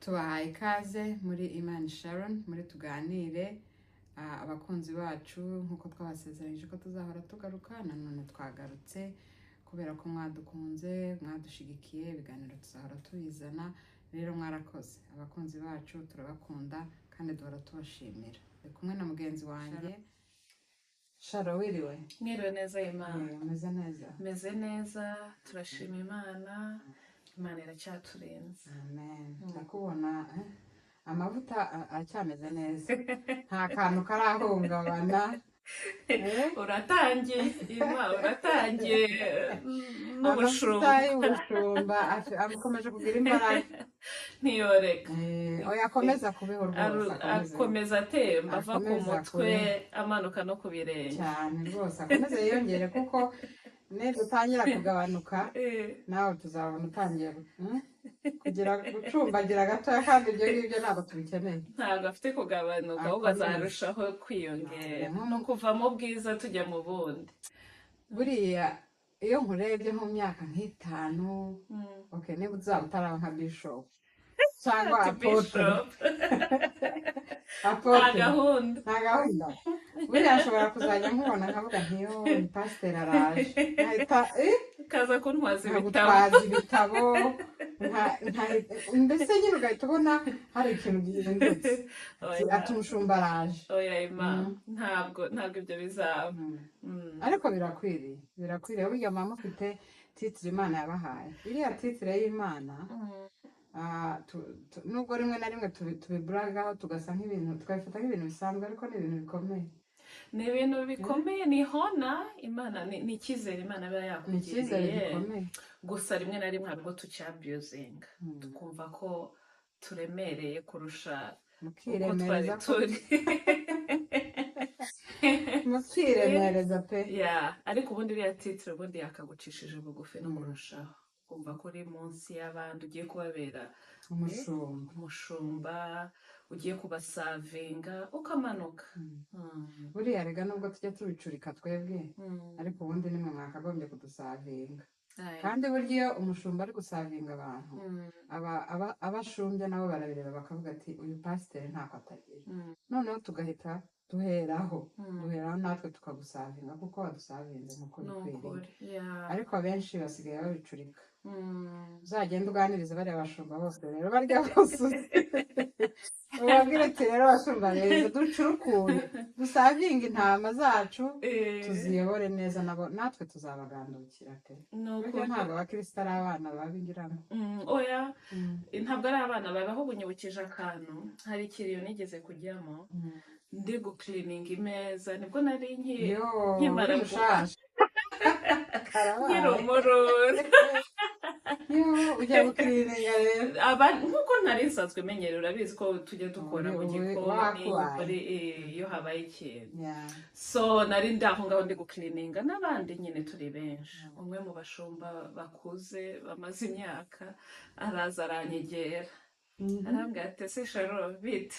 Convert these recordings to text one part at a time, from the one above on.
tubahaye ikaze muri Imana Sharon muri tuganire abakunzi bacu nkuko twabasezeranyije ko tuzahora tugaruka nanone twagarutse kubera ko mwadukunze mwadushigikiye ibiganiro tuzahora tubizana rero mwarakoze abakunzi bacu turabakunda kandi duhora tubashimira ndi kumwe na mugenzi wanjye Sharo wiriwe mwiriwe neza Imana meze neza turashima Imana iracyaturinze amen ndakubona amavuta acyameze neza nta kantu karahungabana uratangiye n'ubushumba akomeje kugira imbaraga ntiyoreka oya akomeza kubeho rwose akomeza atemba ava ku mutwe amanuka no ku birenge cyane rwose akomeze yiyongere kuko dutangira kugabanuka nawe tuzabona utangiye kugira gucumbagira gatoya kandi ibyo ngibyo ntabwo tubikeneye ntabwo afite kugabanuka ahubwo azarushaho kwiyongera no kuva mu bwiza tujya mu bundi buriya iyo nkurebye mu myaka nk'itanu niba uzaba utaraba nka bishop cyangwa apotre nta gahunda buriya ashobora kuzajya nkubona nkavuga ntiyo ni pasiteri araje kaza kuntwaza ibitabo mbese nyine ugahita ubona hari ikintu gihindutse ati umushumba araje oya Imana ntabwo ibyo bizaba ariko birakwiriye burya mama mufite titire Imana yabahaye iriya titire y'Imana nubwo rimwe na rimwe tubiburagaho tugasa nk'ibintu twabifata nk'ibintu bisanzwe ariko ni ibintu bikomeye ni ibintu bikomeye ni hona Imana ni icyizere Imana iba yakugiriye gusa rimwe na rimwe harimo tucyabyuzinga tukumva ko turemereye kurusha uko twari turi mukiremereza pe ariko ubundi iriya titire ubundi yakagucishije bugufi no kurushaho kumva ko uri munsi y'abandi ugiye kubabera umushumba ugiye kubasavinga ukamanuka buriya rega nubwo tujya tubicurika twebwe ariko ubundi nimwe mwakagombye kudusavinga kandi burya iyo umushumba ari gusavinga abantu abashumbye nabo barabireba bakavuga ati uyu pasiteri ntako atagira noneho tugahita duheraho natwe tukagusavinga kuko wadusavinze nk'uko bikwiriye ariko abenshi basigaye babicurika uzagenda uganiriza bariya bashumba bose rero barya bose ubabwire ati rero bashumba rero ducurukuye dusavinga intama zacu tuziyobore neza nabo natwe tuzabagandukira pe burya ntabwo abakristo ari abana babingiramo oya ntabwo ari abana bawe ahubwo unyibukije akantu hari ikiriyo nigeze kujyamo ndi gukilininga imeza nibwo nari nkimara nkiri umururi ujya gukilininga rero nk'uko ntari nsanzwe menyereye urabizi ko tujya dukora mu gikoni iyo habaye ikintu so nari ndi aho ngaho ndi gukilininga n'abandi nyine turi benshi umwe mu bashumba bakuze bamaze imyaka araza aranyegera arambwira ati ese Sharo bite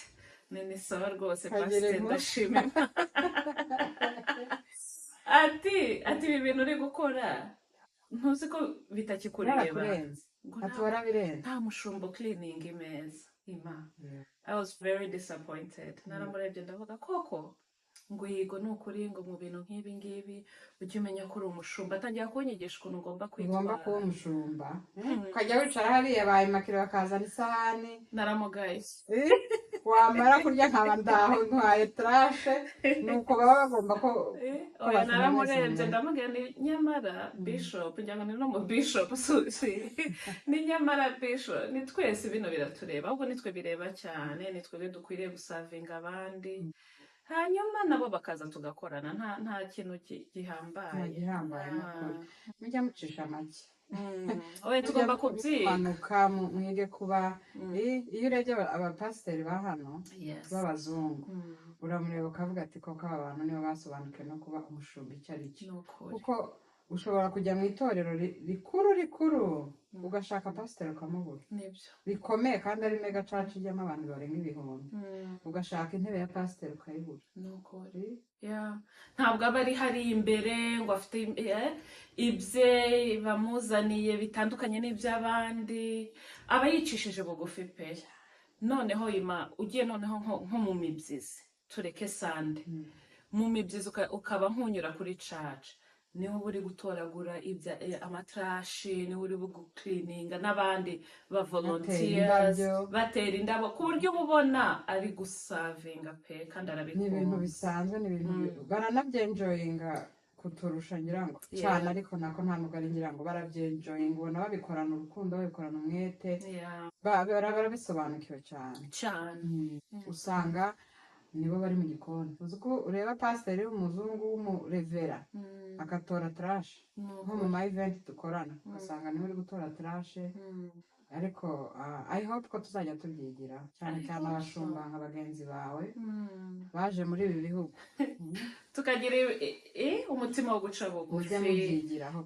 ni sawa rwose pasiteri ndashima ati ibi bintu uri gukora ntuzi ko bitakikureba nta mushumba ukilininga imeza I was very disappointed naramurebye ndavuga koko ngo yigo ni ukuri ngo mu bintu nk'ibi ngibi ujye umenya ko uri umushumba atangira kunyigisha ukuntu ugomba kwitwara ugomba kuba umushumba ukajya wicara hariya bayimakire bakazana isahani naramugaye wamara kurya nkaba ndaho ntwaye trashe nuko baba bagomba ko oya naramurebye ndamubwira ni nyamara bishop njya ngo ni no mu bishop ni nyamara bishop ni twese bino biratureba ahubwo nitwe bireba cyane nitwe dukwiriye gusavinga abandi hanyuma nabo bakaza tugakorana nta kintu gihambaye mujya mucisha make oya tugomba kubyiga mwige kuba iyo urebye abapasiteri ba hano b'abazungu uramureba ukavuga ati koko aba bantu nibo basobanukiwe no kuba umushumba icyo ari cyo kuko ushobora kujya mu itorero rikuru ugashaka pasiteri ukamubura bikomeye kandi ari mega church ijyamo abantu barenga ibihumbi ugashaka intebe ya pasiteri ukayibura ntabwo aba ari hari imbere ngo afite ibye bamuzaniye bitandukanye n'iby'abandi aba yicishije bugufi pe noneho ugiye noneho nko mu mibyizi tureke sande mu mibyizi ukaba nkunyura kuri caca niho uri gutoragura amatrashi niho uri guklininga n'abandi ba volunteers batera indabo ku buryo ubona ari gusavinga pe kandi arabikunda. Ni ibintu bisanzwe, ni ibintu baranabyenjoyinga kuturusha ngira ngo cyane, ariko nako nta nubwo ari ngira ngo barabyenjoyinga, ubona babikorana urukundo, babikorana umwete, barabisobanukiwe cyane. Usanga nibo bari mu gikoni. Uzi ko ureba pasiteri w'umuzungu w'umurevera agatora trash nko mu ma event dukorana, ugasanga niwe uri gutora trash. Ariko I hope ko tuzajya tubyigira cyane cyane abashumba nka bagenzi bawe baje muri ibi bihugu tukagira umutima wo guca bugufi, mubyigiraho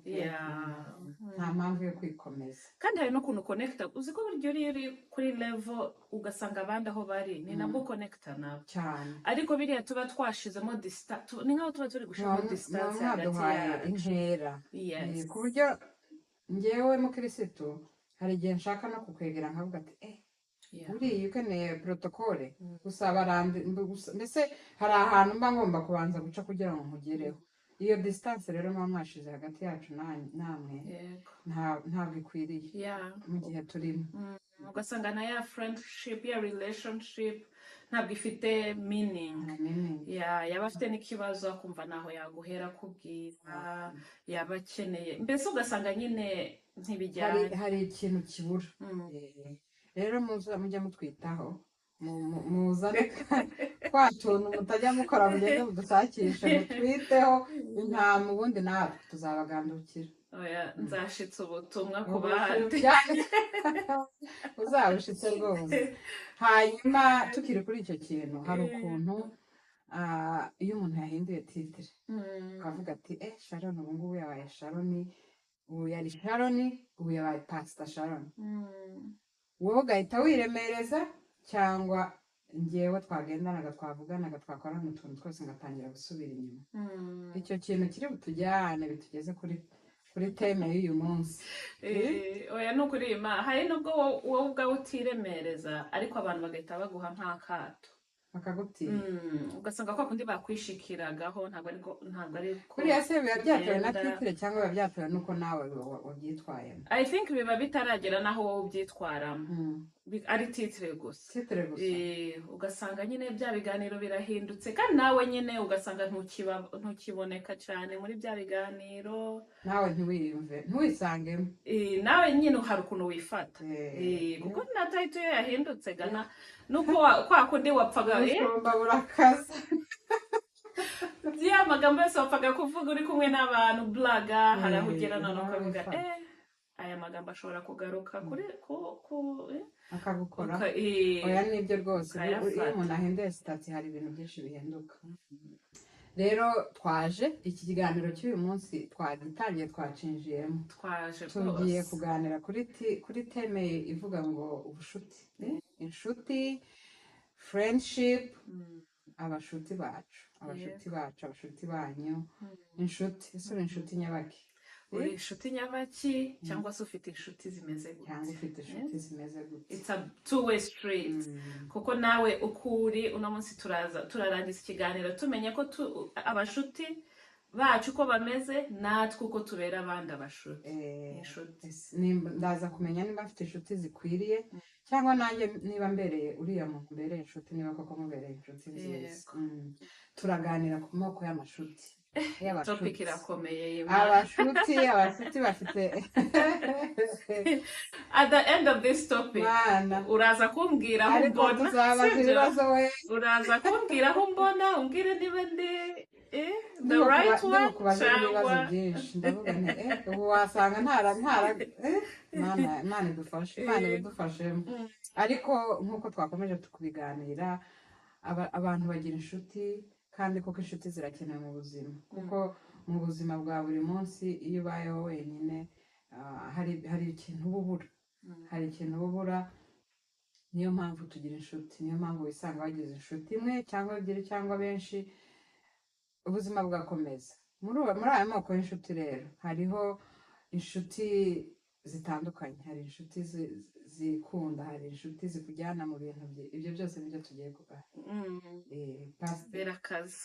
nta mpamvu yo kwikomeza. Kandi hari no kuntu connecta, uzi ko buryo uri kuri level ugasanga abandi aho bari ni nabwo connecta nabo cyane, ariko biriya tuba twashizemo distance, ni nkaho tuba turi gushamo distance hagati yacu intera, ku buryo njyewe mukirisitu hari igihe nshaka no kukwegera nkavuga ati uriya ukeneye protokole gusa mbese hari ahantu mba ngomba kubanza guca kugira ngo nkugereho. Iyo distance rero muba mwashize hagati yacu namwe ntabwo ikwiriye mu gihe turimo. Ugasanga na ya friendship ya relationship ntabwo ifite meaning. Yaba afite n'ikibazo akumva naho yaguhera kubwira, yaba akeneye mbese ugasanga nyine ntibijyanye, hari ikintu kibura. Rero mujya mutwitaho, muzane twa tuntu mutajya mukora mugende mudushakishe mutwiteho, intama ubundi natwe tuzabagandukira. Nzashitse ubutumwa ku bandi uzabushitse rwose. Hanyuma tukiri kuri icyo kintu, hari ukuntu iyo umuntu yahinduye titire ukavuga ati Sharon ubu ngubu yabaye Sharoni, ubu yari Sharoni, ubu yabaye Pastor Sharon, wowe ugahita wiremereza cyangwa njyewe twagendanaga twavuganaga twakorana utuntu twose ngatangira gusubira inyuma? Icyo kintu kiri butujyane bitugeze kuri teme y'uyu munsi. Oya ni ukuri hari nubwo wowe ubwawe utiremereza ariko abantu bagahita baguha nk'akato bakagutira, ugasanga kwa kundi bakwishikiragaho ntabwo ari kuriya se biba byatewe na titire cyangwa biba byatewe nuko nawe wabyitwayemo? I think biba bitaragera naho wowe ubyitwaramo, ari titire gusa. Ugasanga nyine bya biganiro birahindutse kandi nawe nyine ugasanga ntukiboneka cyane muri bya biganiro, nawe ntiwisangemo, nawe nyine hari ukuntu wifata, kuko na title iyo yahindutse gana nuko kwa kundi wapfaga burakaza ya magambo yose wapfaga kuvuga uri kumwe n'abantu blaga, harahugera none ukavuga aya magambo ashobora kugaruka akagukora. Oya nibyo rwose, iyo umuntu ahinduye sitati hari ibintu byinshi bihinduka. Rero twaje iki kiganiro cy'uyu munsi twagitangiye twacinjiyemo, tugiye kuganira kuri teme ivuga ngo ubushuti, inshuti, friendship, abashuti bacu, abashuti banyu, inshuti. Ese uri inshuti nyabaki? Uri inshuti nyabaki cyangwa se ufite inshuti zimeze gute? Cyangwa ufite inshuti zimeze gute? It's a two-way street. Kuko nawe ukuri uno munsi turarangiza ikiganiro tumenye ko abashuti bacu uko bameze, natwe uko tubera abandi abashuti. Ndaza kumenya niba afite inshuti zikwiriye cyangwa nanjye niba mbereye uriya muntu mbereye inshuti, niba koko mubereye inshuti nziza. Turaganira ku moko y'amashuti. Topic irakomeye. Abashuti bafite at the end of this topic uraza kumbwira aho mbona, uraza kumbwira aho mbona, umbwire niba ndi the right one cyangwa ndavuga nti ubu wasanga Imana idufashemo. Ariko nk'uko twakomeje tukubiganira, abantu bagira inshuti kandi koko inshuti zirakenewe mu buzima, kuko mu buzima bwa buri munsi iyo ubayeho wenyine hari ikintu uba ubura, niyo mpamvu tugira inshuti, niyo mpamvu wisanga wagize inshuti imwe cyangwa ebyiri cyangwa benshi, ubuzima bugakomeza. Muri aya moko y'inshuti rero hariho inshuti zitandukanye, hari inshuti zikunda hari inshuti zikujyana mu bintu ibyo byose nibyo tugiye kuganira. Birakaze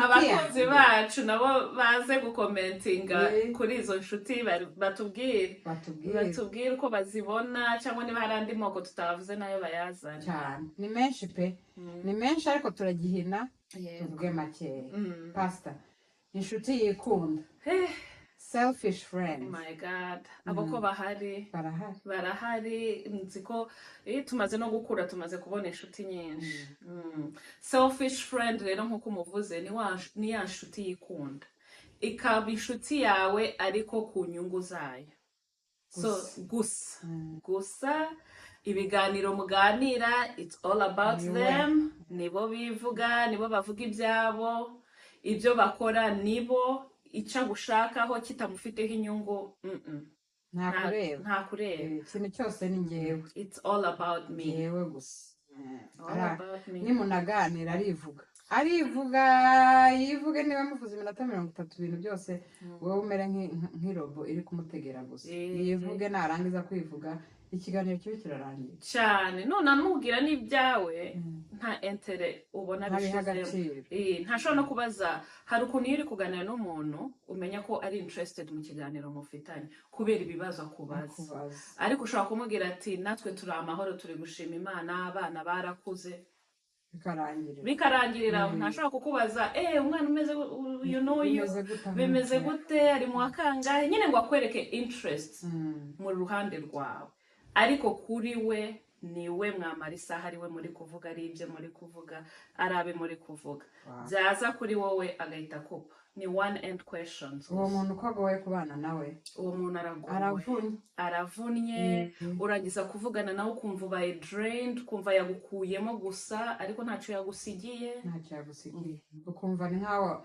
abakunzi bacu nabo baze gukomentinga kuri izo nshuti batubwire uko bazibona cyangwa niba hari andi moko tutavuze nayo bayazana cyane. Ni menshi pe, ni menshi ariko turagihina tuvuge makeya. Pastor, inshuti yikunda, selfish friends. Oh my God, abo ko barahari nzi ko tumaze no gukura tumaze kubona inshuti nyinshi. Selfish friend rero nkuko umuvuze ni ya nshuti yikunda, ikaba inshuti yawe ariko ku nyungu zayo. So gusa ibiganiro muganira, it's all about them. Nibo bivuga, nibo bavuga ibyabo, ibyo bakora nibo, icyo gushakaho kitamufiteho inyungu nta kureba. Ikintu cyose ni njyewe, it's all about me, njyewe gusa. Nimunaganira arivuga yivuge, niba muvuze iminota 30 ibintu byose wowe umere nk'irobo iri kumutegera gusa. Yivuge, narangiza kwivuga ikiganiro kibe kirarangiye cyane. None amubwira n'ibyawe nta entere ubona bishizemo. Ntashobora no kubaza. Hari ukuntu iyo uri kuganira n'umuntu umenya ko ari interested mu kiganiro mufitanye kubera ibibazo akubaza, ariko ushobora kumubwira ati natwe turi amahoro, turi gushima Imana, abana barakuze, bikarangirira. Ntashobora kukubaza umwana umeze bimeze gute, ari mu wakangahe, nyine ngo akwereke interest mu ruhande rwawe, ariko kuri we niwe mwamara isaha ari we muri kuvuga, ari ibyo muri kuvuga, ari abe muri kuvuga. Byaza kuri wowe agahita kupa. Ni one end questions. Uwo muntu uko agoye kubana nawe, uwo muntu aravunnye, urangiza kuvugana nawe ukumva ubaye drained, kumva yagukuyemo gusa ariko ntacyo yagusigiye. Ukumva ni nkaho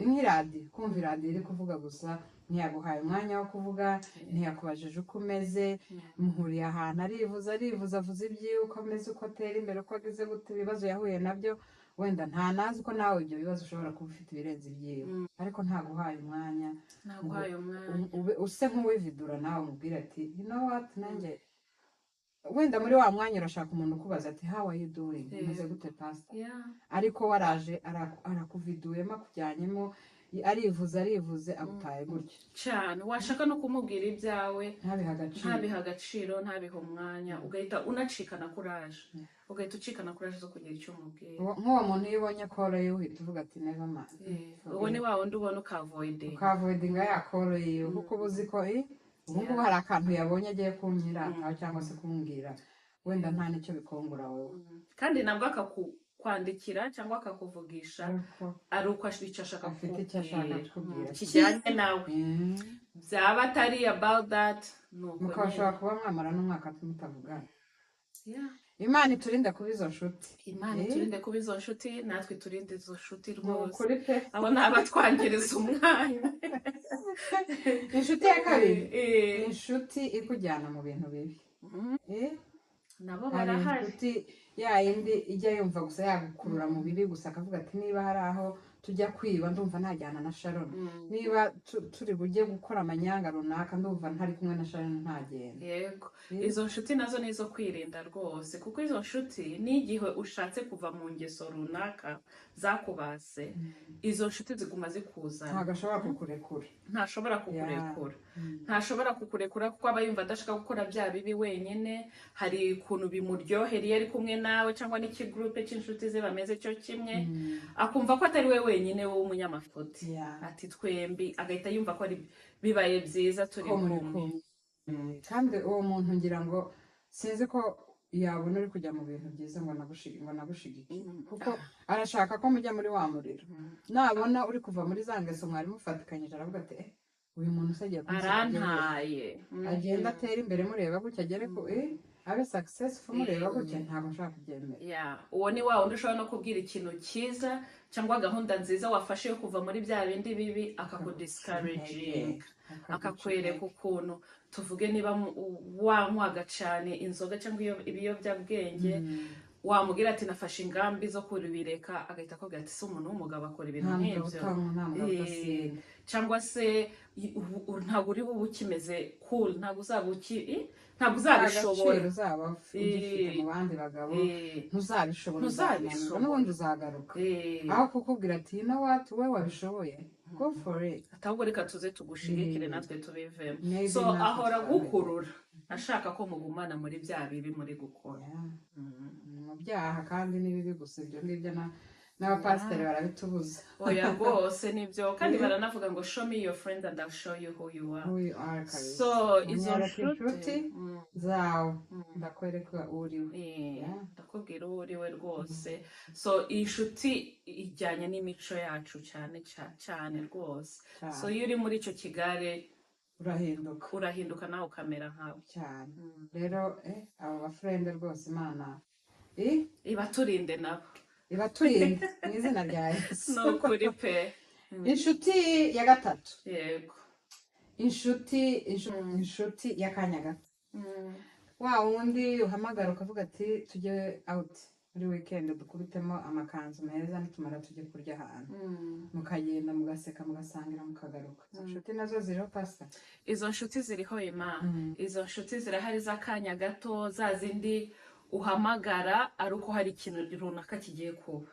nk'iradiyo, kumva iradiyo iri kuvuga gusa, ntiyaguhaye umwanya wo kuvuga, ntiyakubajije uko umeze, muhuriye ahantu arivuza avuze ibyiwe, uko ameze, uko atera imbere, uko ageze gute, ibibazo yahuye nabyo, wenda ntanazi ko nawe ibyo bibazo ushobora kuba ufite ibirenze ibyiwe, ariko ntaguhaye umwanya, use nk'uwividura nawe umubwira ati you know what, nanjye wenda muri wa mwanya urashaka umuntu ukubaza ati how are you doing, umeze gute pastor, ariko waraje arakuviduyemo, akujyanyemo, arivuze agutaye gutya cyane. Washaka no kumubwira ibyawe ntabiha agaciro, ntabiha umwanya, ugahita unacikana kuraje, ugahita ucikana kuraje zo kugira icyo umubwira. Nk'uwo muntu iyo ubonye koro ye uhita uvuga ati never mind. Uwo ni wa wundi ubona ukavoidinga ya koro ye, kuko ubuzi ko ubungubu hari akantu yabonye agiye kunyirataho cyangwa se kumbwira, wenda nta nicyo bikongora wowe, kandi nabwo akakwandikira cyangwa akakuvugisha ari uko icyo ashaka kubwira kijyanye nawe. Byaba atari about that, mukashobora kuba mwamara n'umwaka mutavugana. Imana iturinde kuba izo nshuti, natwe turinde izo nshuti rwose. Abo ni abatwangiriza umwanya. Inshuti ya kabiri, inshuti ikujyana mu bintu bibi. Nabo barahari. Inshuti ya yindi ijya yumva gusa yagukurura mu bibi gusa, akavuga ati niba hari aho tujya kwiba ndumva najyana na Sharon, niba turi bujye gukora amanyanga runaka ndumva ntari kumwe na Sharon ntagenda. Yego, izo nshuti nazo nizo kwirinda rwose, kuko izo nshuti n'igihe ushatse kuva mu ngeso runaka zakubase, izo nshuti ziguma zikuzana. Ntashobora kukurekura kuko aba yumva adashaka gukora bya bibi wenyine. Hari ukuntu bimuryohera iyo ari kumwe nawe cyangwa n'ikigroupe cy'inshuti ze bameze cyo kimwe, akumva ko atari we wenyine wowe umunyamafuti, ati twembi, agahita yumva ko ari bibaye byiza turi kumwe. Kandi uwo muntu ngira ngo sinzi ko yabona uri kujya mu bintu byiza ngo nagushigikiye, kuko arashaka ko mujya muri wa muriro. Nabona uri kuva muri za ngeso mwari mufatikanyije aravuga ati uyu muntu usagiye arantaye, agenda atera imbere mureba gutya, agere ko abe successful mureba gutya, ntabwo nshaka kubyemera. Uwo ni wa wundi ushobora no kubwira ikintu cyiza cyangwa gahunda nziza wafashe yo kuva muri bya bindi bibi, akakudiscouraging, akakwereka ukuntu, tuvuge niba wanywaga cyane inzoga cyangwa ibiyobyabwenge, wamubwira ati nafashe ingambi zo kubireka agahita akubwira ati si umuntu w'umugabo akora ibintu nk'ibyo cyangwa se ntabwo uri bube ukimeze cool, ntabwo uzabishobora uzaba ugifite mu bandi bagabo, ntuzabishobora n'ubundi uzagaruka aho kukubwira ati you know what we wabishoboye go for it, ahubwo reka tuze tugushigikire natwe tubivemo. So ahora gukurura ashaka ko mugumana muri bya bibi muri gukora mu byaha, kandi n'ibibi gusa ibyo ngibyo n'abapasiteri barabitubuza. Oya rwose nibyo, kandi baranavuga ngo show me your friend and I'll show you who you are. So izo nshuti zawe ndakwereka uriwe, ndakubwira uwo uriwe rwose. So iyi nshuti ijyanye n'imico yacu cyane cyane rwose. So iyo uri muri icyo kigare urahinduka nawe ukamera nkawe cyane. Rero abo bafrende rwose Imana ibaturinde nabo, ibaturinde mu izina rya Yesu. Nukuri pe. Inshuti ya gatatu, yego, inshuti y'akanya gato, wa wundi uhamagara ukavuga ati tujye out muri weekend dukubitemo amakanzu meza nitumara tujye kurya ahantu, mukagenda mugaseka mugasangira mukagaruka. Inshuti nazo ziriho pastor? Izo nshuti ziriho Imana. Izo nshuti zirahari z'akanya gato, za zindi uhamagara ari uko hari ikintu runaka kigiye kuba,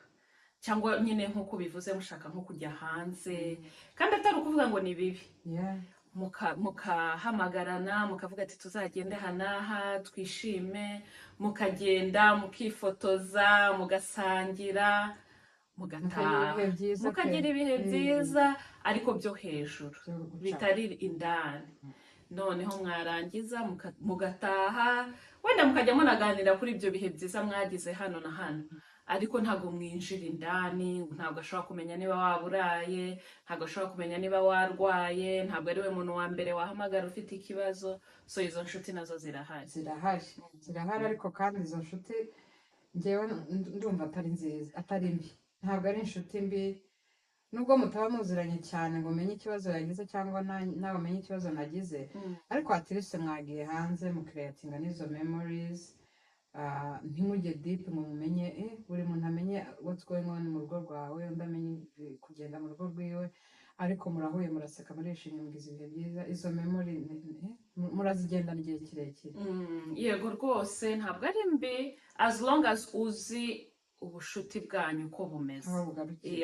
cyangwa nyine nk'uko bivuze mushaka nko kujya hanze, kandi atari ukuvuga ngo ni bibi. Mukahamagarana mukavuga ati tuzagende hanaha twishime, mukagenda mukifotoza mugasangira mugataha mukagira ibihe byiza, ariko byo hejuru bitari indani. Noneho mwarangiza mugataha, wenda mukajya munaganira kuri ibyo bihe byiza mwagize hano na hano, ariko ntabwo mwinjira indani. Ntabwo ashobora kumenya niba waburaye, ntabwo ashobora kumenya niba warwaye, ntabwo ari we muntu wa mbere wahamagara ufite ikibazo. So izo nshuti nazo zirahari, ariko kandi izo nshuti njyewe ndumva atari nziza, atari mbi. Ntabwo ari inshuti mbi nubwo mutaba muziranye cyane ngo umenye ikibazo yagize cyangwa nawe umenye ikibazo nagize, ariko atiriste mwagiye hanze mukreatinga n'izo memories. Ntimujye deep ngo mumenye buri muntu amenye what's going on mu rugo rwawe, undi amenye kugenda mu rugo rwiwe, ariko murahuye muraseka murishimye mugize ibihe byiza. Izo memory murazigendana igihe kirekire. Yego rwose ntabwo ari mbi as long as uzi ubushuti bwanyu uko bumeze,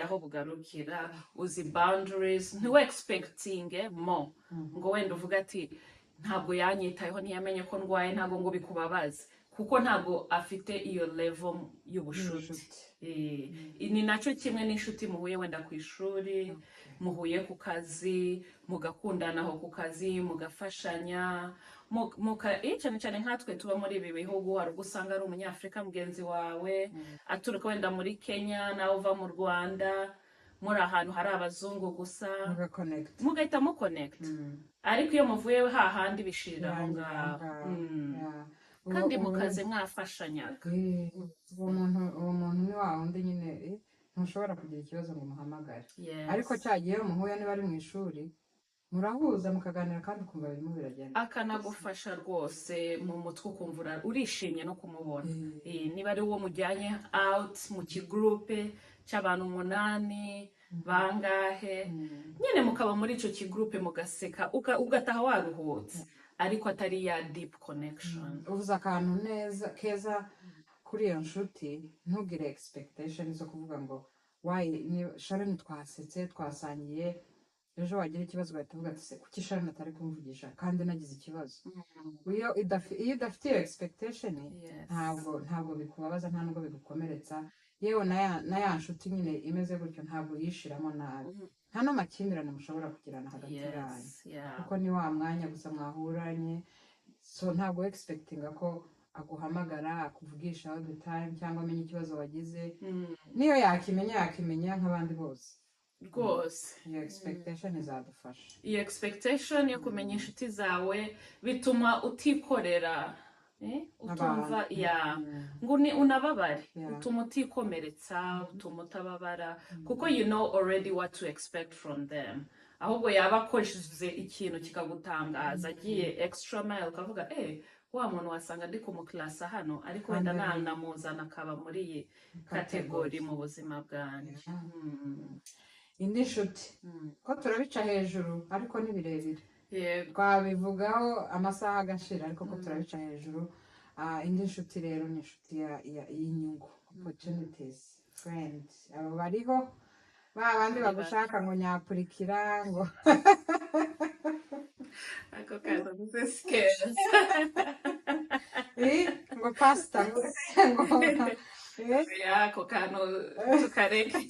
aho bugarukira, uzi boundaries, ntiwe expecting more ngo wenda uvuga ati ntabwo yanyitayeho ntiyamenye ko ndwaye, ntabwo ngo bikubabaze, kuko ntabwo afite iyo level y'ubushuti. Ni nacyo kimwe n'inshuti muhuye wenda ku ishuri, muhuye ku kazi, mugakundana aho ku kazi, mugafashanya, cyane cyane nkatwe tuba muri ibi bihugu, hari ubwo usanga ari umunyafurika mugenzi wawe aturuka wenda muri Kenya, nawe uva mu Rwanda, muri ahantu hari abazungu gusa, mugahita muconnect. Ariko iyo muvuye hahandi bishirira aho ngaho, kandi mukaze mwafashanyaga. Uwo muntu ni wa wundi nyine ntushobora kugira ikibazo ngo muhamagare, ariko cyagiye muhuye niba ari mu ishuri murahuza mukaganira kandi ukumva birimo biragenda, akanagufasha rwose mu mutwe ukumva urishimye no kumubona. Niba ari uwo mujyanye out mu kigroupe cy'abantu 8 bangahe, nyine mukaba muri icyo kigroupe mugaseka ugataha waruhutse, ariko atari ya deep connection. Uvuze akantu neza keza kuri iyo nshuti, ntugire expectation zo kuvuga ngo Sharon twasetse twasangiye, ejo wagira ikibazo ugahita uvuga ati kuki Sharon atari kumvugisha kandi nagize ikibazo. Iyo udafite iyo expectation ntabwo bikubabaza, nta nubwo bigukomeretsa. Yewe na ya nshuti nyine imeze gutyo ntabwo yishiramo nabi, nta n'amakimbirane mushobora kugirana hagati yanyu, kuko ni wa mwanya gusa mwahuranye. So ntabwo expectinga ko aguhamagara akuvugisha all the time cyangwa amenye ikibazo wagize. Niyo yakimenya nk'abandi bose rwose. Iyo expectation izadufasha. Iyo expectation yo kumenya inshuti zawe bituma utikorera, utumva ngo unababare, utuma utikomeretsa, utuma utababara, kuko you know already what to expect from them. Ahubwo yaba akoresheje ikintu kikagutangaza, agiye extra mile ukavuga wa muntu wasanga ndi kumuklasa hano ariko wenda namuzana akaba muri iyi kategori mu buzima bwanjye. indi nshuti ko turabica hejuru ariko ni birebire twabivugaho amasaha agashira ariko ko turabica hejuru. indi nshuti rero ni inshuti y'inyungu, opportunities, friends. abo bariho ba bandi bagushaka ngo nyapurikira ngo ako kaza gusesikera ngo pastor ngo ako kantu tukareke.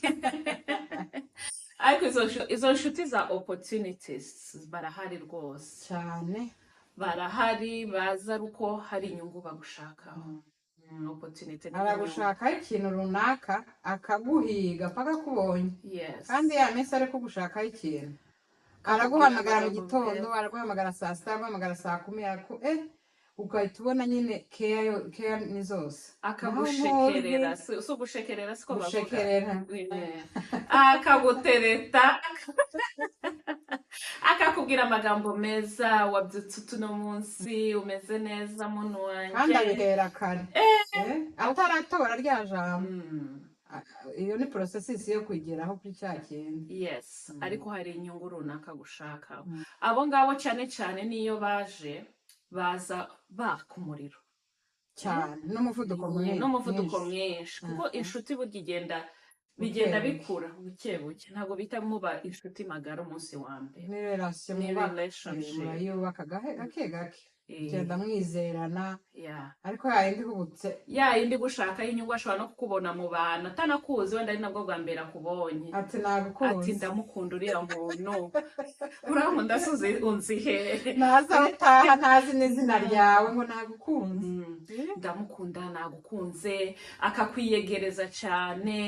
ariko izo nshuti za opportunities barahari rwose cyane, barahari, baza uko hari inyungu bagushakaho. aragushakaho ikintu runaka akaguhiga paka kubonye, kandi ya minsi ari kugushakaho ikintu araguhamagara mu gitondo, araguhamagara saa sita, araguhamagara saa 10, ugahita ubona nyine care ni zose, akagushekerera. si ugushekerera siko gushekerera, akagutereta akakubwira amagambo meza, wabyutse uno munsi umeze neza muntu wanjye, kandi abihera kare ataratora rya jambo. iyo ni processes yo kwigeraho kuri cya kintu. Yes, ariko hari inyungu runaka gushaka. Abo ngabo cyane cyane niyo baza baka umuriro cyane n'umuvuduko mwinshi, kuko inshuti burya bigenda bikura buke buke, ntabwo bita muba inshuti magara umunsi wa mbere. Ni relationship yubaka gake gake, genda mwizerana, ariko yayindi hubutse, yayindi gushaka inyungu, ashobora no kukubona mu bantu atanakuzi, wenda ari nabwo bwa mbere akubonye, ati nagukunze, ati ndamukunda uriya muntu, urankunda unzihe, naza utaha ntazi n'izina ryawe ngo nagukunze, ndamukunda nagukunze, akakwiyegereza cyane,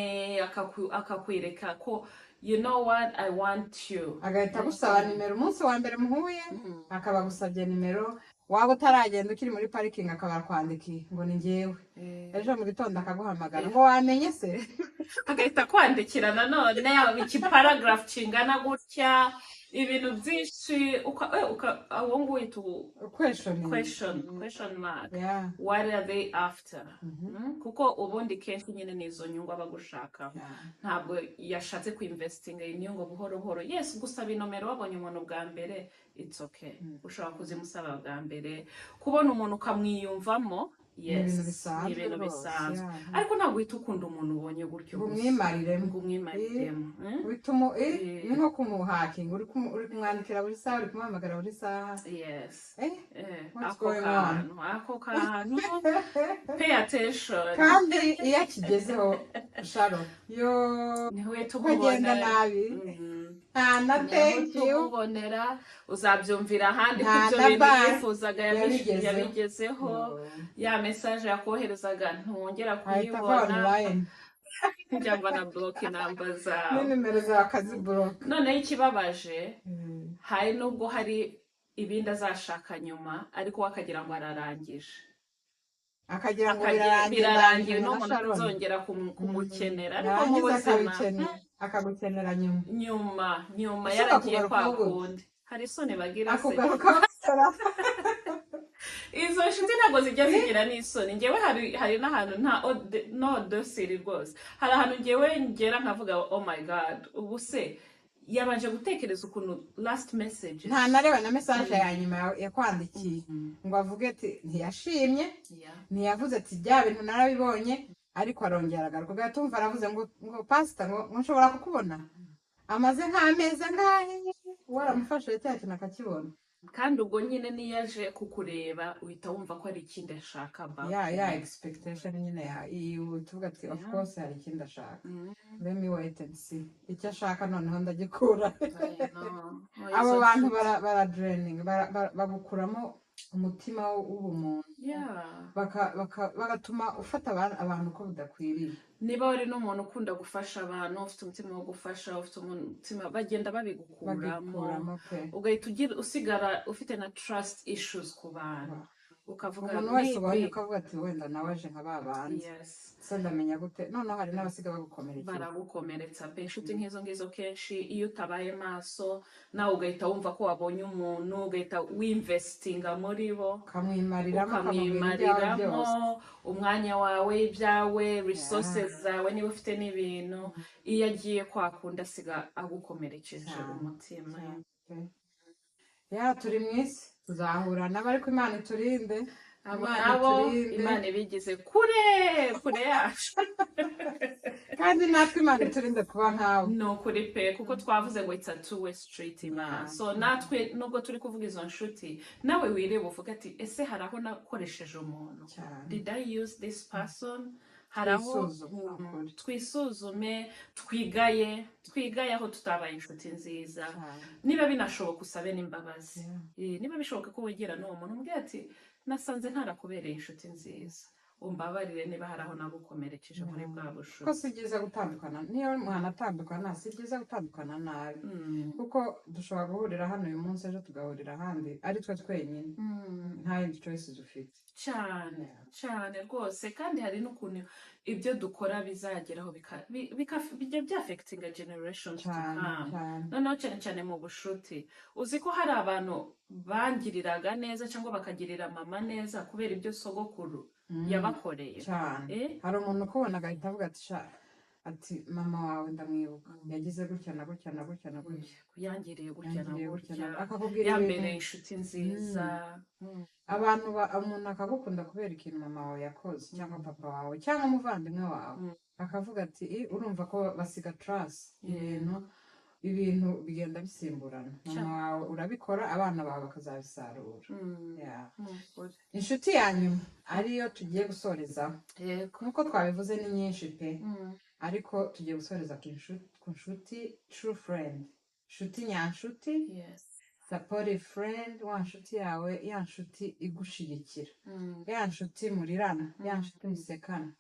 akakwereka ko you know what I want you, agahita agusaba nimero umunsi wa mbere muhuye, akaba agusabye nimero, waba utaragenda ukiri muri parking akaba akwandikiye ngo ni njyewe, ejo mu gitondo akaguhamagara ngo wamenye se, agahita kwandikira nanone yaba iki paragraph kingana gutya, ibintu byinshi, aho nguhita question mark, what are they after? kuko ubundi kenshi nyine nizo nyungu abagushaka, ntabwo yashatse kuinvestinga inyungu buhoro buhoro. Yes, gusaba inomero wabonye umuntu bwa mbere, it's okay, ushobora kuzimusaba bwa mbere, kubona umuntu ukamwiyumvamo, yes, ni ibintu bisanzwe, ariko ntabwo uhita ukunda umuntu ubonye gutyo umwimariremo, ni nko kumuhakinga, uri kumwandikira buri saha, uri kumuhamagara buri saha. Yes, ako kantu pay attention, kandi iyo akigezeho sharo niho uhita ukagenda nabi, nta na thank you ubonera, uzabyumvira ahandi kubyo bintu yifuzaga yabigezeho, ya message yakoherezaga ntwongera kuyibona, njyamba na block number zawe, nimero zawe akaziblock. Noneho ikibabaje, hari nubwo hari ibindi azashaka nyuma, ariko akagira ngo ararangije, akagira ngo birarangiye, no muntu uzongera kumukenera, ariko mu buzima akagukenera nyuma yaragiye kwa kundi. Hari isoni bagira se, izo nshuti ntabwo zijya zigira n'isoni. Ngewe hari n'ahantu no dosiri rwose, hari ahantu ngewe ngera nkavuga oh my god, ubu se yabanje gutekereza ukuntu last message, nta nareba na message ya nyuma yakwandikiye ngo avuge ati ntiyashimye, ntiyavuze ati bya bintu narabibonye, ariko arongera agaruka gatumva aravuze ngo pastor ngo nshobora kukubona, amaze nk'amezi angahe waramufashe cya kintu akakibona, kandi ubwo nyine niyaje kukureba uhita wumva ko ari ikindi ashaka ya expectation nyine tuvuga ati of course hari ikindi ashaka, let me wait and see icyo ashaka noneho ndagikura. abo bantu draining, bagukuramo umutima w'ubumuntu, bagatuma ufata abantu ko budakwiriye. Niba wari n'umuntu ukunda gufasha abantu, ufite umutima wo gufasha, ufite umutima, bagenda babigukuramo, ugahita usigara ufite na trust issues ku bantu, ukavuga umuntu wese ubonye ukavuga ati wenda nawe aje nka babandi se ndamenya gute noneho hari n'abasiga bagukomerekera baragukomeretsa pe inshuti nk'izo ngizo kenshi iyo utabaye maso nawe ugahita wumva ko wabonye umuntu ugahita winvestinga muri bo ukamwimariramo umwanya wawe ibyawe resources zawe niba ufite n'ibintu iyo agiye kwakunda asiga agukomerekeje umutima turi mu isi tuzahura nabo ariko Imana iturinde nabo Imana ibigize kure yacu kandi natwe Imana iturinde kuba nkawe ni ukuri pe kuko twavuze ngo it's a two-way street Imana so natwe nubwo turi kuvuga izo nshuti nawe wireba uvuga ati ese hari aho nakoresheje umuntu did I use this person hari aho twisuzume twigaye aho tutabaye inshuti nziza niba binashoboka usabe n'imbabazi niba bishoboka ko wegera n'uwo muntu umbwira ati nasanze ntarakubereye inshuti nziza umbabarire niba hari aho nagukomerekeje muri bwa bushuti ko si byiza gutandukana niyo mwana atandukana si byiza gutandukana nabi kuko dushobora guhurira hano uyu munsi ejo tugahurira ahandi ari twe twenyine nta yindi choice dufite cyane rwose kandi hari n'ukuntu ibyo dukora bizageraho bijya byafekitinga generation to come noneho cyane mu bushuti uzi ko hari abantu bangiriraga neza cyangwa bakagirira mama neza kubera ibyo sogokuru yabakoreye cyane hari umuntu ukubona agahita avuga ati mama wawe ndamwibuka yagize gutya na gutya na gutya na gutya yangiriye gutya na gutya yambereye inshuti nziza umuntu akagukunda kubera ikintu mama wawe yakoze cyangwa papa wawe cyangwa umuvandimwe wawe akavuga ati urumva ko basiga trust ibintu bigenda bisimburana mama wawe urabikora abana bawe bakazabisarura inshuti ya nyuma ariyo tugiye gusorezaho nk'uko twabivuze ni nyinshi pe ariko tugiye gusoreza ku nshuti true friend inshuti nyanshuti supportive friend wa nshuti yawe ya nshuti igushigikira ya nshuti murirana ya nshuti musekana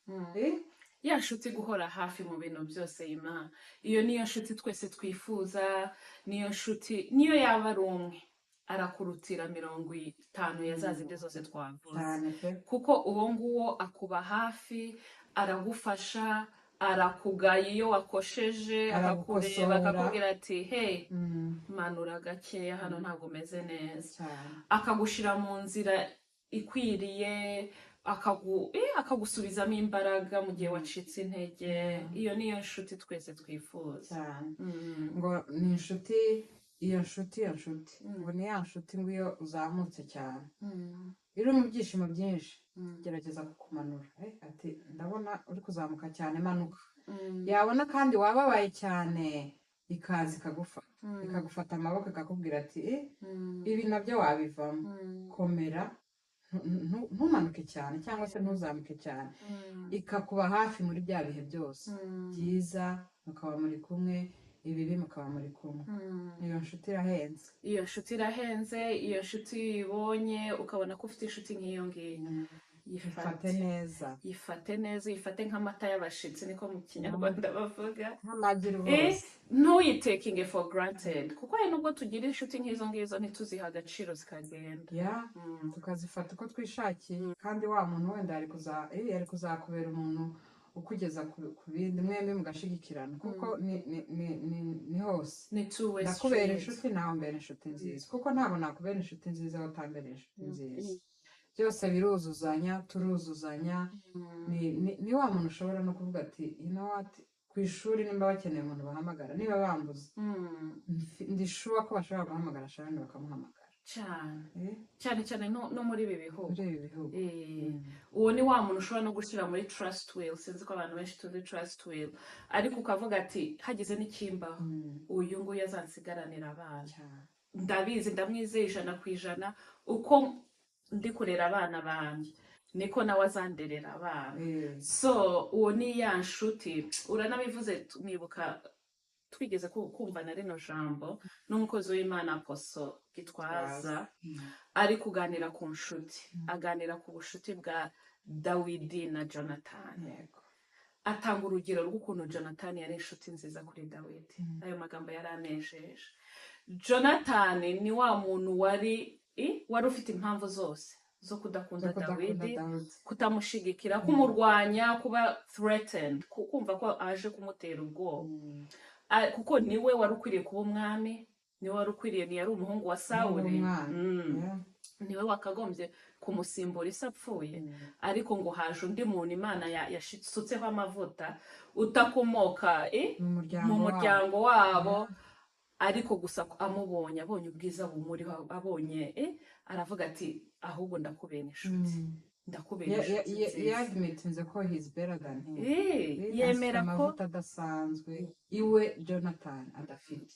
ya nshuti guhora hafi mu bintu byose Imana iyo niyo nshuti twese twifuza niyo nshuti niyo yaba ari umwe arakurutira 50 ya za zindi zose twavuze kuko uwo nguwo akuba hafi aragufasha arakugaya iyo wakosheje akakureba akakubwira ati hey manura gakeya hano ntabwo umeze neza akagushira mu nzira ikwiriye akagusubizamo imbaraga mu gihe wacitse intege iyo niyo nshuti twese twifuza ngo ni inshuti iyo nshuti ngo ni ya nshuti ngo iyo uzamutse cyane iri mu byishimo byinshi gerageza kukumanura ati ndabona uri kuzamuka cyane manuka yabona kandi wababaye cyane ikaza ikagufata amaboko ikakubwira ati ibi nabyo wabivamo komera ntumanuke cyane cyangwa se ntuzamuke cyane ikakuba hafi muri bya bihe byose byiza mukaba muri kumwe ibibi mukaba muri kumwe iyo nshuti irahenze iyo nshuti uyibonye ukabona ko ufite inshuti nk'iyo ngiyo yifate neza uyifate nk'amata y'abashitsi niko mu kinyarwanda bavuga ntuyitekinge for granted kuko hari nubwo tugira inshuti nk'izo ngizo ntituziha agaciro zikagenda tukazifata uko twishakiye kandi wa muntu wenda yari kuzakubera umuntu ukugeza ku bindi mwembi mugashigikirana kuko ni hose ndakubera inshuti nawe mbere inshuti nziza kuko ntabwo nakubera inshuti nziza aho utambera inshuti nziza byose biruzuzanya turuzuzanya ni wa muntu ushobora no kuvuga ati ku ishuri nimba bakeneye umuntu bahamagara niba bambuze ndishuwa ko bashobora guhamagara Sharon bakamuhamagara cyane no muri ibi bihugu uwo ni wa muntu ushobora no gushyira muri trust will sinzi ko abantu benshi tuzi trust will ariko ukavuga ati hagize n'ikimbaho uyu nguyu azansigaranira abana ndabizi ndamwizeye 100% uko ndi kurera abana banjye niko nawe azanderera abana so uwo ni ya nshuti uranabivuze nibuka twigeze kumva na rino jambo n'umukozi w'Imana Apostle Gitwaza ari kuganira ku nshuti aganira ku bushuti bwa Dawidi na Jonathan atanga urugero rw'ukuntu Jonathan yari inshuti nziza kuri Dawidi ayo magambo yaranejeje Jonathan ni wa muntu wari ufite impamvu zose zo kudakunda Dawidi, kutamushigikira, kumurwanya, kuba threatened, kumva ko aje kumutera ubwoba. Kuko niwe wari ukwiriye kuba umwami, niwe wari ukwiriye, yari umuhungu wa Sawuli, niwe wakagombye kumusimbura isi apfuye, ariko ngo haje undi muntu Imana yasutseho amavuta utakomoka mu muryango wabo, ariko gusa amubonye, abonye ubwiza bumuriho, abonye aravuga ati ahubwo ndakubera inshuti, ndakubera inshuti. Yadmitinze ko he's better than him. Yemera ko amavuta adasanzwe iwe Jonathan adafite.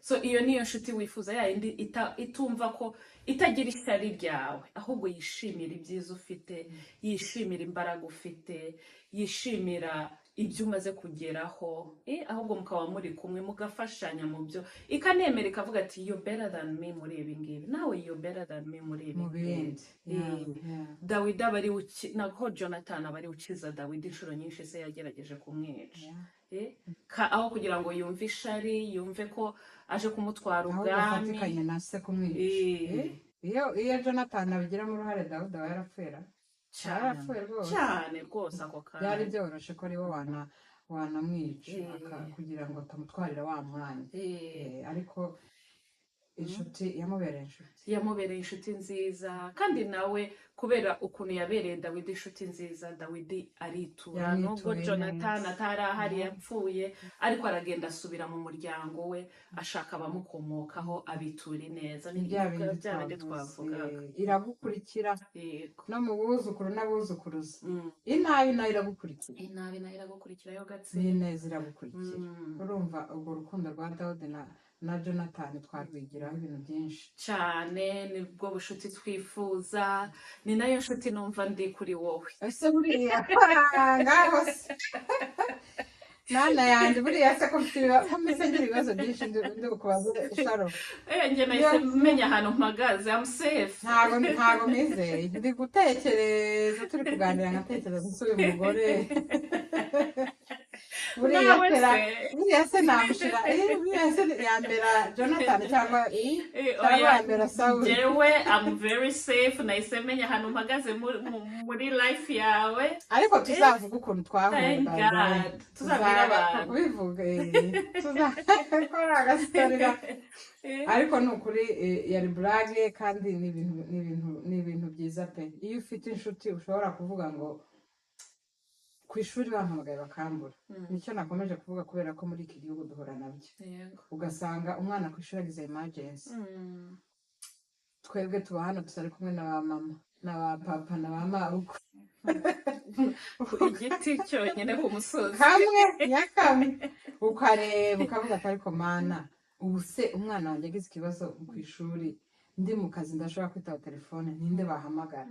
So iyo niyo nshuti wifuza, yindi itumva ko itagira ishyari ryawe, ahubwo yishimira ibyiza ufite, yishimira imbaraga ufite, yishimira ibyo umaze kugeraho, ahubwo mukaba muri kumwe mugafashanya mu byo, ikanemera ikavuga ati you're better than me muri ibi ngibi, nawe you're better than me muri ibi ngibi. Dawidi abari nako Jonathan abari ukiza Dawidi inshuro nyinshi se yagerageje kumwica, aho kugira ngo yumve ishari, yumve ko aje kumutwara ubwami, afatikanye na se kumwica. Iyo Jonathan abigiramo uruhare Dawidi aba yarapfera cyane rwose. Ako kanya byari byoroshe ko ariwe wanamwica kugira ngo atamutwarira wa mwanya, ariko inshuti yamubereye inshuti nziza. Kandi nawe kubera ukuntu yabereye Dawidi inshuti nziza, Dawidi aritura, nubwo Jonathan atari ahari yapfuye, ariko aragenda asubira mu muryango we, ashaka abamukomokaho, abitura neza. Ni bya bindi twavugaga, iragukurikira no mu buzukuru n'abuzukuruza. Inabi nayo iragukurikira yo gatsi, n'ineza iragukurikira. Urumva ubwo rukundo rwa Dawidi na Jonathan twarwigiraho ibintu byinshi cyane. Nibwo bushuti twifuza, ni nayo nshuti numva ndi kuri wowe. Ese buriya ngaho se Nana yanjye buriya se ko mfite ibibazo byinshi ndi kubaza Sharo. Njye nahise menya ahantu mpagaze, I'm safe. Ntago mizeye, ndi gutekereza, turi kuganira nkatekereza nsuye umugore. Buriya se namushira, buriya se yambera Jonathan cyangwa yambera Sawuli. Jewe I'm very safe, nahise menya ahantu mpagaze muri life yawe. Ariko tuzavuga ukuntu twahunda, tuzabwira abantu bivuga, tuzakora agastorira. Ariko ni ukuri yari brage, kandi ni ibintu byiza pe. Iyo ufite inshuti ushobora kuvuga ngo ku ishuri bampamagaye bakambura, nicyo nakomeje kuvuga, kubera ko muri iki gihugu duhora nabyo. Ugasanga umwana ku ishuri agize emergency, twebwe tuba hano tutari kumwe na ba mama na ba papa na ba maruko, igiti cyonyine ku musozi kamwe ukareba ukavuga ati ariko mana, ubu se umwana wanjye agize ikibazo ku ishuri, ndi mu kazi ndashobora kwitaba telefone, ninde bahamagara?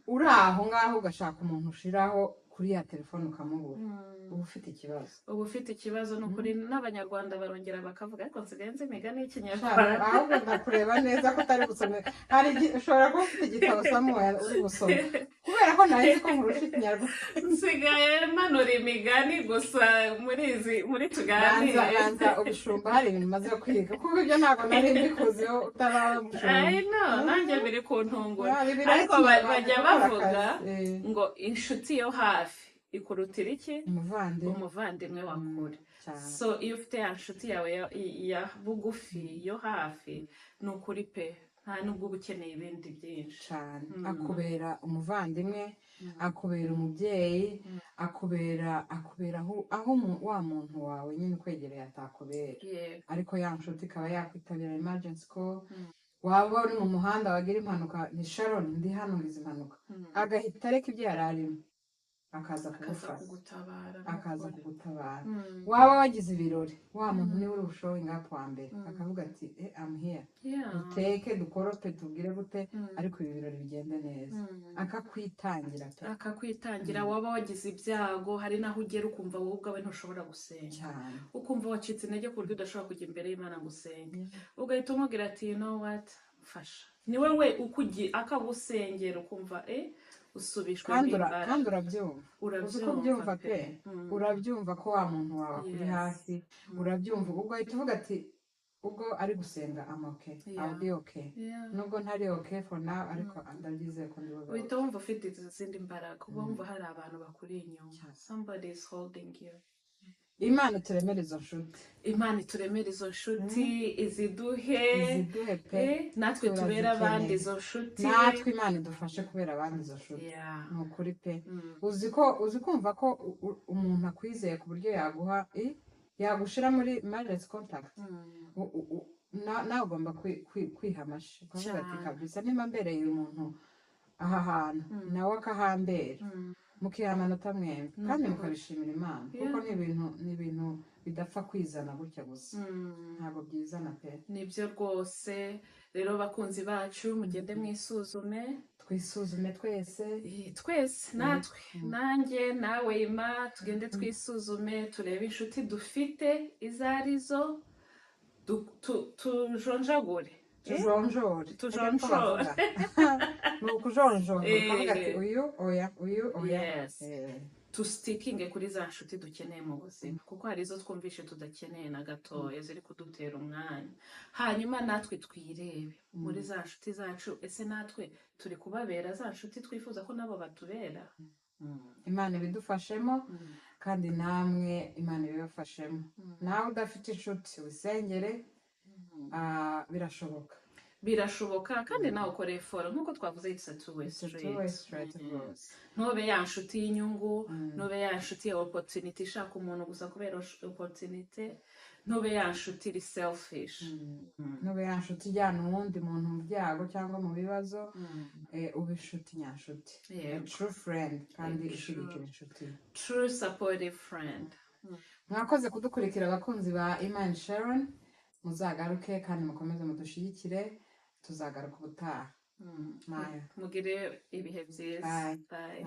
Uri aho ngaho ugashaka umuntu ushiraho kuri ya telefone ukamubura, uba ufite ikibazo. Ni ukuri n'abanyarwanda barongera bakavuga, ariko nsigaye nzi imigani y'ikinyarwanda. Ahubwo ndakureba neza ko utari gusoma, ushobora kuba ufite igitabo Samuel uri gusoma, kubera ko nahizi ko nkurusha ikinyarwanda. Nsigaye manura imigani gusa muri tuganire. Banza ubushumba, hari ibintu maze kwiga, kuko ibyo ntabwo nari mbikuzeho utaraba umushumba. Nanjye biri kuntungura, ariko bajya bavuga ngo inshuti yo hafi ikurutira iki? Umuvandimwe wa kure. So iyo ufite ya nshuti yawe ya bugufi yo hafi, ni ukuri pe, nta nubwo uba ukeneye ibindi byinshi cyane. Akubera umuvandimwe, akubera umubyeyi, akubera aho wa muntu wawe nyine ukwegereye atakubera. Ariko ya nshuti ikaba yakwitabira emergency call, waba uri mu muhanda wagira impanuka, ni Sharon ndi hano ngize impanuka, agahita areka ibyo yari arimo akaza kugutabara. Waba wagize ibirori, wa muntu niwe uri showing up wa mbere, akavuga ati I'm here, duteke dukorope tubwire gute, ariko ibi birori bigende neza, akakwitangira. Waba wagize ibyago, hari naho ugera ukumva wowe ubwawe ntushobora gusenga, ukumva wacitse intege ku buryo udashobora kujya imbere y'Imana gusenga, ugahita umubwira ati you know what, fasha. Ni wowe akagusengera ukumva usubishwe n'imbaraga. Kandi urabyumva pe, urabyumva ko wa muntu wawe akuri hasi, urabyumva, ubwo ahita uvuga ati ubwo ari gusenga amoke I'll be okay nubwo ntari okay for now ariko ndagize ko ndi bube uhita wumva ufite izindi mbaraga uba wumva hari abantu bakuri inyuma somebody is holding you. Imana turemere izo nshuti Imana ituremere izo nshuti iziduhe pe natwe tubera abandi izo nshuti natwe Imana idufashe kubera abandi izo nshuti ni ukuri pe uzi kumva ko umuntu akwizeye ku buryo yagushira muri marriage contact nawe ugomba kwiha amashi ukavuga ati kabisa nimba mbereye umuntu aha hantu nawe akahambera mukiha amanota mwembi kandi mukabishimira Imana kuko ni ibintu bidapfa kwizana gutya gusa ntabwo byizana pe nibyo rwose rero bakunzi bacu mugende mwisuzume twisuzume twese natwe nanjye nawe Ima tugende twisuzume turebe inshuti dufite izo arizo tujonjagure ni ukujonjora ukavuga ati uyu oya tusitikinge kuri za nshuti dukeneye mu buzima kuko hari izo twumvishe tudakeneye na gatoya ziri kudutera umwanya hanyuma natwe twirebe muri za nshuti zacu ese natwe turi kubabera za nshuti twifuza ko nabo batubera. Imana ibidufashemo kandi namwe Imana ibibafashemo nawe udafite inshuti wisengere birashoboka kandi nawe ukoreye foro nk'uko twavuze it's a two-way street ntube ya nshuti y'inyungu ntube ya nshuti ya opportunity ishaka umuntu gusa kubera opportunity ntube ya nshuti iri selfish ntube ya nshuti ijyana uwundi muntu mu byago cyangwa mu bibazo ube inshuti nyanshuti true friend kandi ishigikira inshuti true supportive friend. mwakoze kudukurikira abakunzi ba Imana Sharon muzagaruke kandi mukomeze mudushigikire tuzagaruka ubutaha mugire ibihe byiza. Bye.